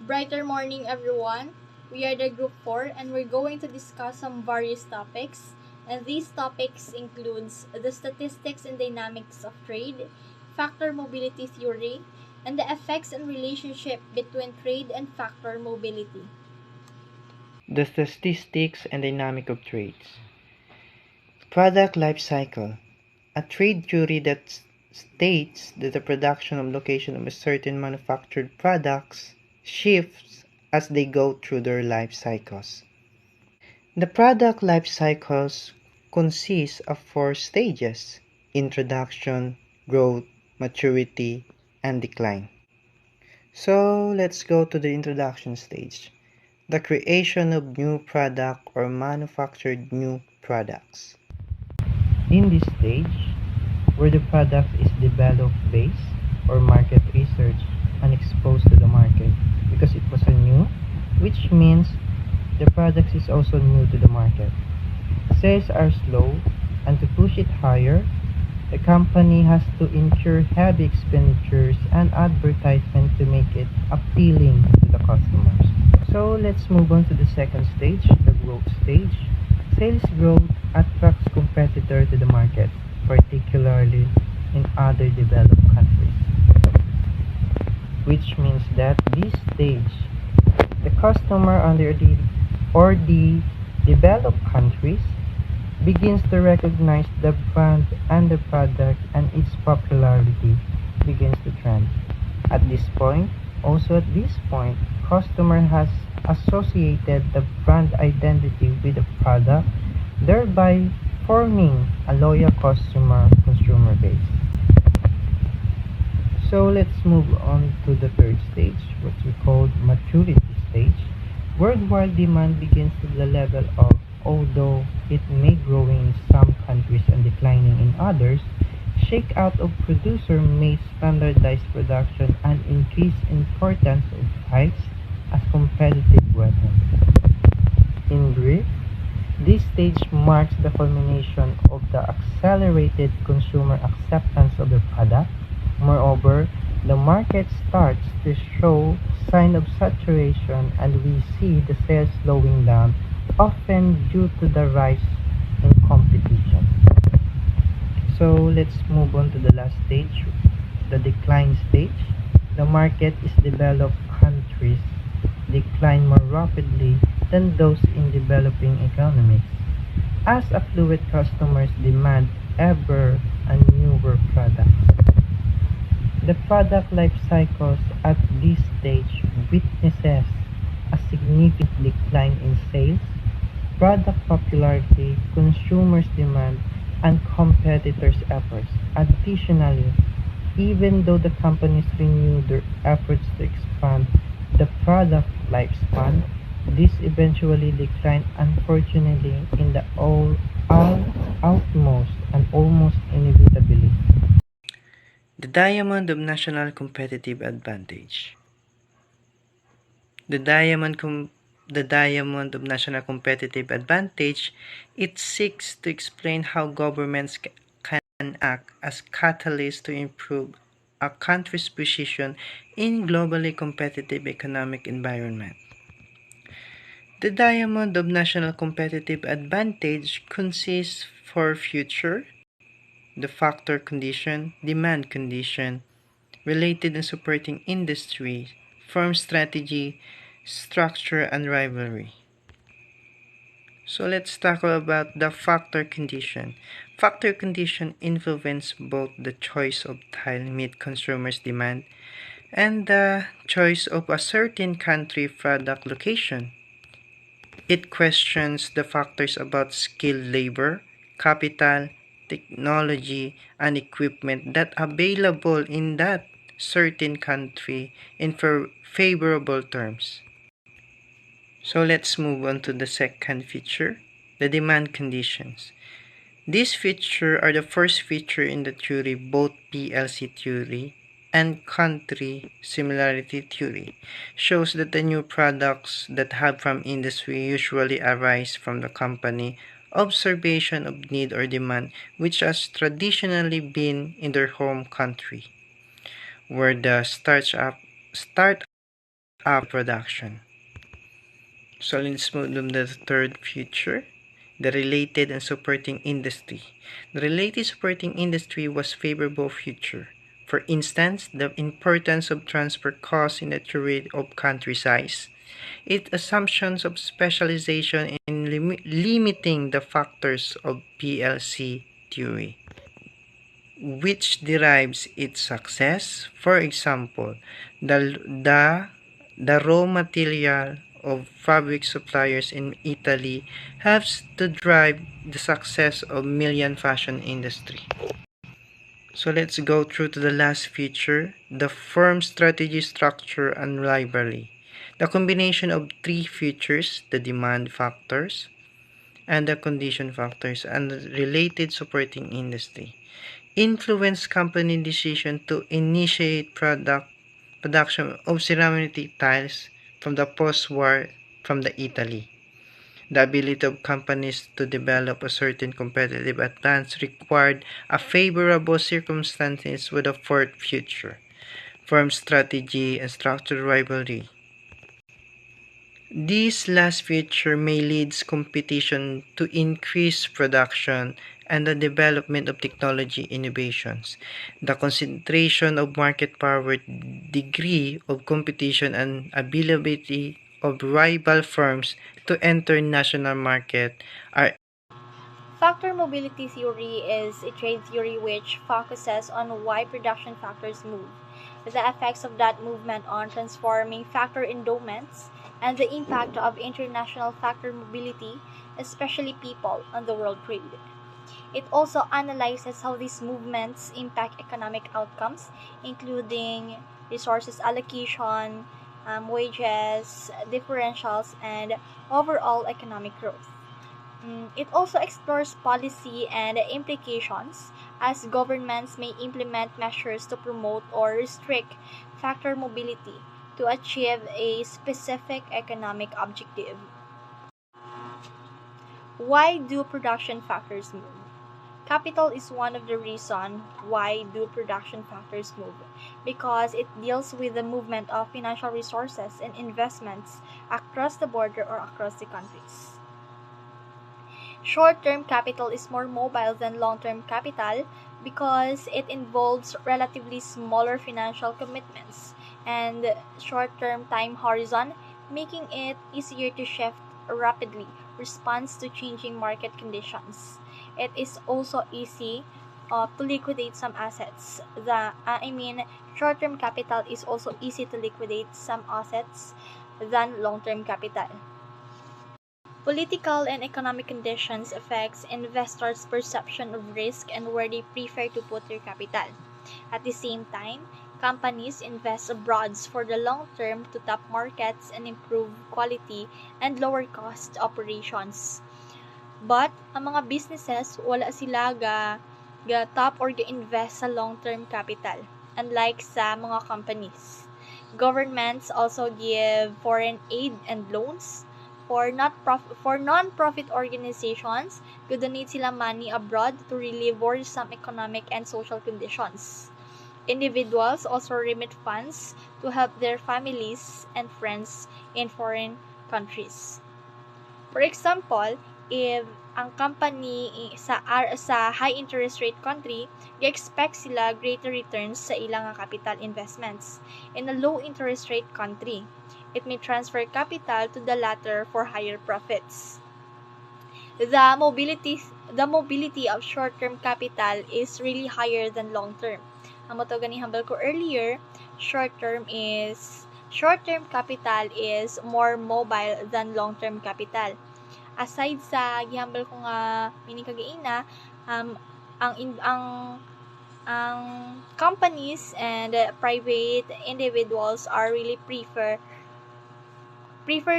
Brighter morning, everyone. We are the group 4 and we're going to discuss some various topics. And these topics includes the statistics and dynamics of trade, factor mobility theory, and the effects and relationship between trade and factor mobility. The statistics and dynamic of trades. Product life cycle. A trade theory that states that the production of location of a certain manufactured products shifts as they go through their life cycles. The product life cycles consist of four stages: introduction, growth, maturity, and decline. So let's go to the introduction stage. The creation of new product or manufactured new products. In this stage, where the product is developed based or market research and exposed to the market because it was a new, which means the product is also new to the market. Sales are slow, and to push it higher, the company has to incur heavy expenditures and advertisement to make it appealing to the customers. So let's move on to the second stage, the growth stage. Sales growth attracts competitors to the market, particularly in other developed countries, which means that this stage, the customer or the developed countries begins to recognize the brand and the product, and its popularity begins to trend. At this point, customer has associated the brand identity with the product, thereby forming a loyal consumer base. So let's move on to the third stage, what we call maturity stage. Worldwide demand begins to the level of, although it may growing in some countries and declining in others, shakeout of producer may standardize production and increase importance of price as competitive weapon. In brief, this stage marks the culmination of the accelerated consumer acceptance of the product. Moreover, the market starts to show signs of saturation, and we see the sales slowing down, often due to the rise in competition. So let's move on to the last stage, the decline stage. The market is developed countries decline more rapidly than those in developing economies, as affluent customers demand ever and newer products. The product life cycles at this stage witnesses a significant decline in sales, product popularity, consumers' demand, and competitors' efforts. Additionally, even though the companies renew their efforts to expand the product lifespan, this eventually decline, unfortunately, in the outmost and almost inevitably. The diamond of national competitive advantage. The the diamond of national competitive advantage, it seeks to explain how governments can act as catalysts to improve a country's position in globally competitive economic environment. The diamond of national competitive advantage consists for future, the factor condition, demand condition, related and supporting industry, firm strategy, structure, and rivalry. So let's talk about the factor condition. Factor condition influence both the choice of tile meet consumers' demand and the choice of a certain country product location. It questions the factors about skilled labor, capital, technology, and equipment that available in that certain country in favorable terms. So let's move on to the second feature, the demand conditions. These features are the first feature in the theory, both PLC theory and country similarity theory shows that the new products that have from industry usually arise from the company observation of need or demand which has traditionally been in their home country, where the startup up production. So let's move to the third feature, the related and supporting industry. The related supporting industry was favorable future. For instance, the importance of transfer costs in the theory of country size. Its assumptions of specialization in limiting the factors of PLC theory, which derives its success. For example, the raw material of fabric suppliers in Italy helps to drive the success of million fashion industry. So let's go through to the last feature, the firm strategy, structure, and rivalry. The combination of three features, the demand factors, and the condition factors, and the related supporting industry, influence company decision to initiate production of ceramic tiles from the post-war from the Italy. The ability of companies to develop a certain competitive advantage required a favorable circumstances with a fourth future, firm strategy and structural rivalry. This last feature may lead competition to increase production and the development of technology innovations. The concentration of market power, degree of competition, and availability of rival firms to enter national market are. Factor mobility theory is a trade theory which focuses on why production factors move, the effects of that movement on transforming factor endowments, and the impact of international factor mobility, especially people, on the world trade. It also analyzes how these movements impact economic outcomes, including resources allocation, wages, differentials, and overall economic growth. It also explores policy and implications, as governments may implement measures to promote or restrict factor mobility to achieve a specific economic objective. Why do production factors move? Capital is one of the reasons why do production factors move, because it deals with the movement of financial resources and investments across the border or across the countries. Short-term capital is more mobile than long-term capital because it involves relatively smaller financial commitments and short-term time horizon, making it easier to shift rapidly, responds to changing market conditions. It is also easy to liquidate some assets. Short-term capital is also easy to liquidate some assets than long-term capital. Political and economic conditions affects investors' perception of risk and where they prefer to put their capital. At the same time, companies invest abroad for the long term to tap markets and improve quality and lower cost operations. But ang mga businesses wala sila ga tap or ga-invest sa long-term capital, unlike sa mga companies. Governments also give foreign aid and loans for non-profit organizations, donate sila money abroad to relieve worrisome economic and social conditions. Individuals also remit funds to help their families and friends in foreign countries. For example, if ang company sa high interest rate country, i-expect sila greater returns sa ilang capital investments. In a low interest rate country, it may transfer capital to the latter for higher profits. The mobility of short-term capital is really higher than long-term. Ang mo to ganihambal ko earlier, short-term capital is more mobile than long-term capital. Aside sa gihambal ko nga meaning kagaina, ang companies and private individuals are really prefer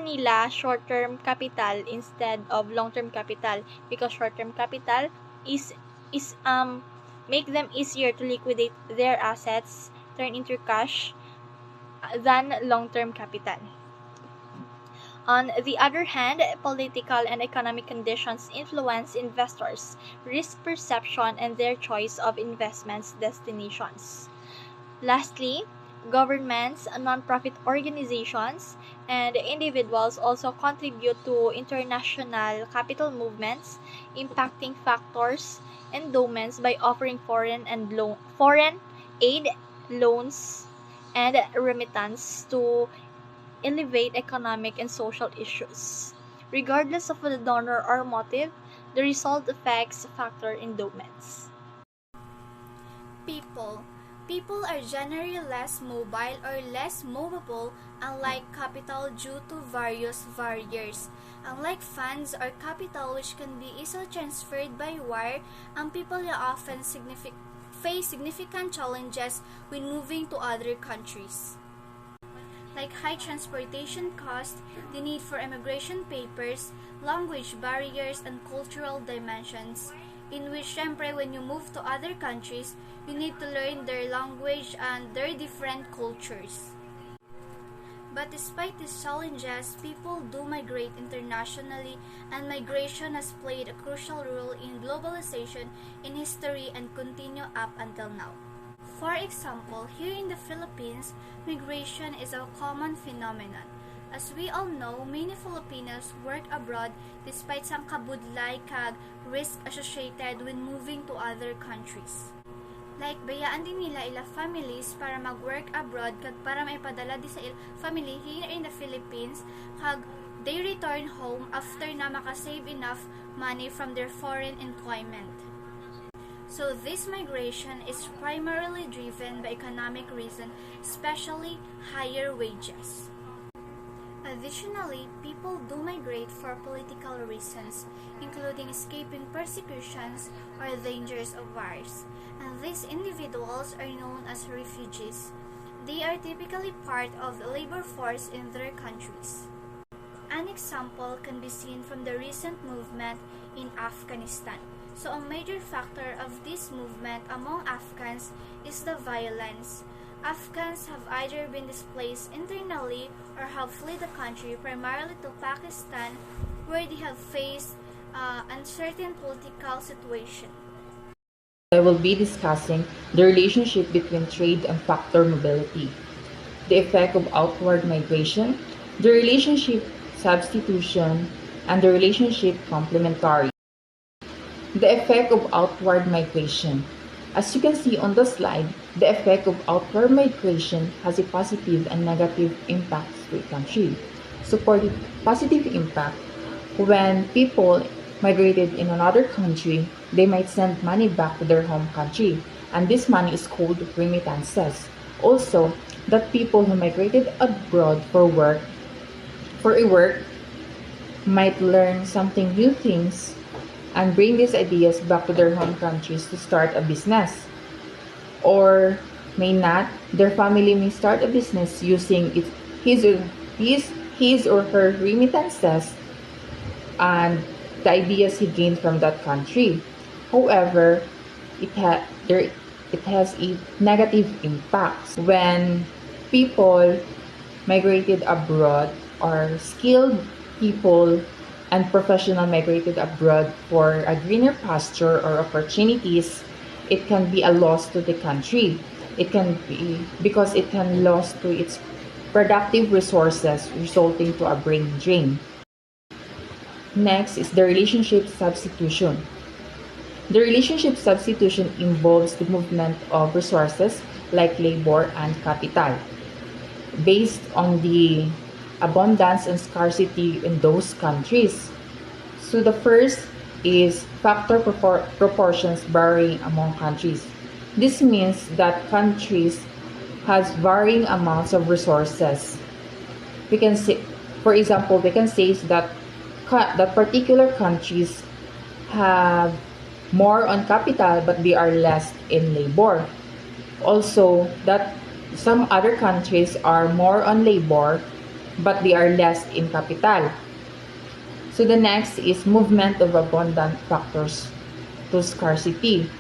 nila short-term capital instead of long-term capital because short-term capital is make them easier to liquidate their assets, turn into cash than long-term capital. On the other hand, political and economic conditions influence investors' risk perception and their choice of investments destinations. Lastly, Governments, non-profit organizations, and individuals also contribute to international capital movements, impacting factors endowments by offering foreign aid, loans, and remittance to elevate economic and social issues. Regardless of the donor or motive, the result affects factor endowments. People. People are generally less mobile or less movable, unlike capital, due to various barriers. Unlike funds or capital, which can be easily transferred by wire, people often face significant challenges when moving to other countries, like high transportation costs, the need for immigration papers, language barriers, and cultural dimensions, in which syempre when you move to other countries, you need to learn their language and their different cultures. But despite these challenges, people do migrate internationally, and migration has played a crucial role in globalization in history and continue up until now. For example, here in the Philippines, migration is a common phenomenon. As we all know, many Filipinos work abroad despite some kabudlay kag risk associated when moving to other countries. Like, bayaan din nila ila families para mag-work abroad kag para maipadala di sa family here in the Philippines kag they return home after na makasave enough money from their foreign employment. So this migration is primarily driven by economic reason, especially higher wages. Additionally, people do migrate for political reasons, including escaping persecutions or dangers of wars, and these individuals are known as refugees. They are typically part of the labor force in their countries. An example can be seen from the recent movement in Afghanistan. So a major factor of this movement among Afghans is the violence. Afghans have either been displaced internally or have fled the country primarily to Pakistan, where they have faced uncertain political situation. I will be discussing the relationship between trade and factor mobility, the effect of outward migration, the relationship substitution, and the relationship complementary. The effect of outward migration. As you can see on the slide, the effect of outward migration has a positive and negative impact to a country. So for the positive impact, when people migrated in another country, they might send money back to their home country, and this money is called remittances. Also, that people who migrated abroad for a work, might learn something new things and bring these ideas back to their home countries to start a business. Or may not, their family may start a business using his or her remittances and the ideas he gained from that country. However, it has a negative impact when people migrated abroad or skilled people and professional migrated abroad for a greener pasture or opportunities. It can be a loss to the country. It can be because it can lose to its productive resources, resulting to a brain drain. Next is the relationship substitution. The relationship substitution involves the movement of resources like labor and capital based on the abundance and scarcity in those countries. So the first is factor proportions varying among countries. This means that countries has varying amounts of resources. We can say, for example, we can say that particular countries have more on capital but they are less in labor. Also, that some other countries are more on labor but they are less in capital. So the next is movement of abundant factors to scarcity.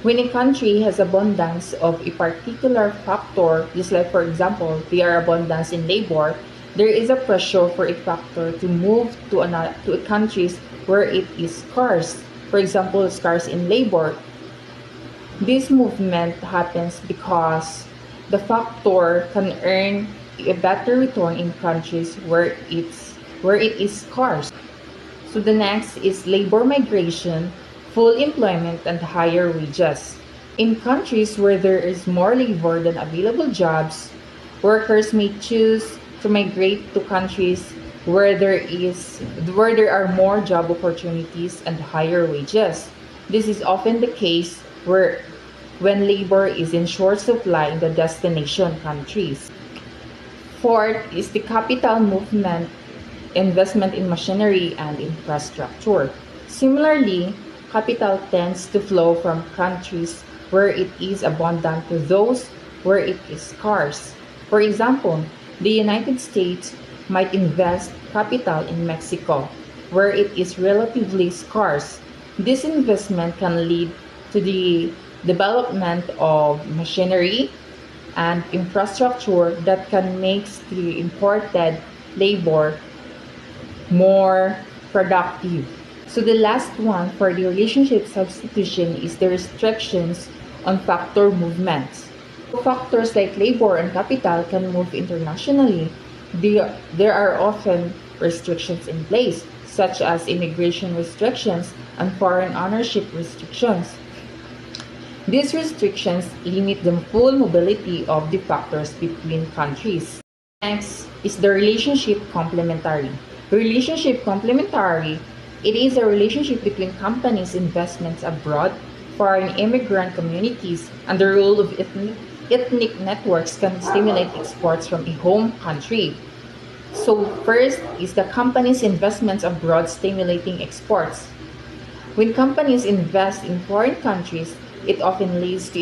When a country has abundance of a particular factor, just like for example, they are abundance in labor, there is a pressure for a factor to move to a countries where it is scarce. For example, scarce in labor. This movement happens because the factor can earn a better return in countries where it is scarce. So the next is labor migration, full employment, and higher wages. In countries where there is more labor than available jobs, workers may choose to migrate to countries where there are more job opportunities and higher wages. This is often the case when labor is in short supply in the destination countries. Fourth is the capital movement, investment in machinery and infrastructure. Similarly, capital tends to flow from countries where it is abundant to those where it is scarce. For example, the United States might invest capital in Mexico, where it is relatively scarce. This investment can lead to the development of machinery and infrastructure that can make the imported labor more productive. So the last one for the relationship substitution is the restrictions on factor movements. Factors like labor and capital can move internationally. There are often restrictions in place, such as immigration restrictions and foreign ownership restrictions. These restrictions limit the full mobility of the factors between countries. Next is the relationship complementary. Relationship complementary, it is a relationship between companies' investments abroad, foreign immigrant communities, and the role of ethnic networks can stimulate exports from a home country. So first is the company's investments abroad stimulating exports. When companies invest in foreign countries, it often leads to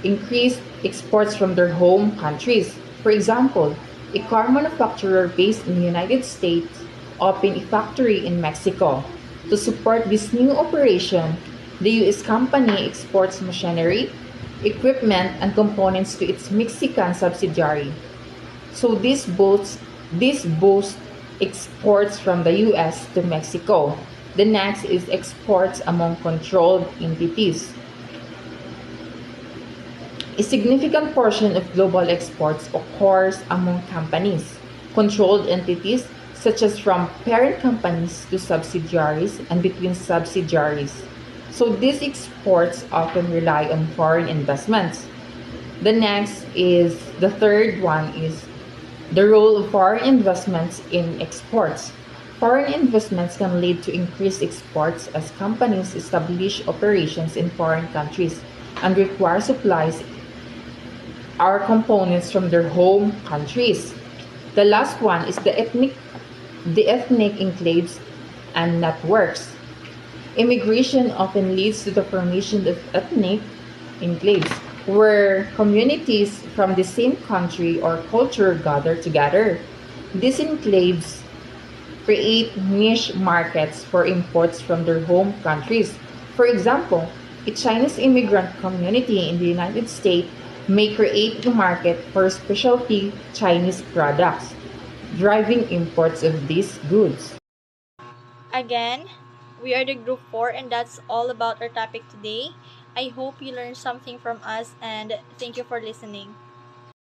increased exports from their home countries. For example, a car manufacturer based in the United States opened a factory in Mexico. To support this new operation, the U.S. company exports machinery, equipment, and components to its Mexican subsidiary. So this boosts exports from the US to Mexico. The next is exports among controlled entities. A significant portion of global exports occurs among companies, controlled entities such as from parent companies to subsidiaries and between subsidiaries. So these exports often rely on foreign investments. The third one is the role of foreign investments in exports. Foreign investments can lead to increased exports as companies establish operations in foreign countries and require supplies or components from their home countries. The last one is the ethnic enclaves and networks. Immigration often leads to the formation of ethnic enclaves, where communities from the same country or culture gather together. These enclaves create niche markets for imports from their home countries. For example, a Chinese immigrant community in the United States may create a market for specialty Chinese products, driving imports of these goods. Again, we are the group 4 and that's all about our topic today. I hope you learned something from us and thank you for listening.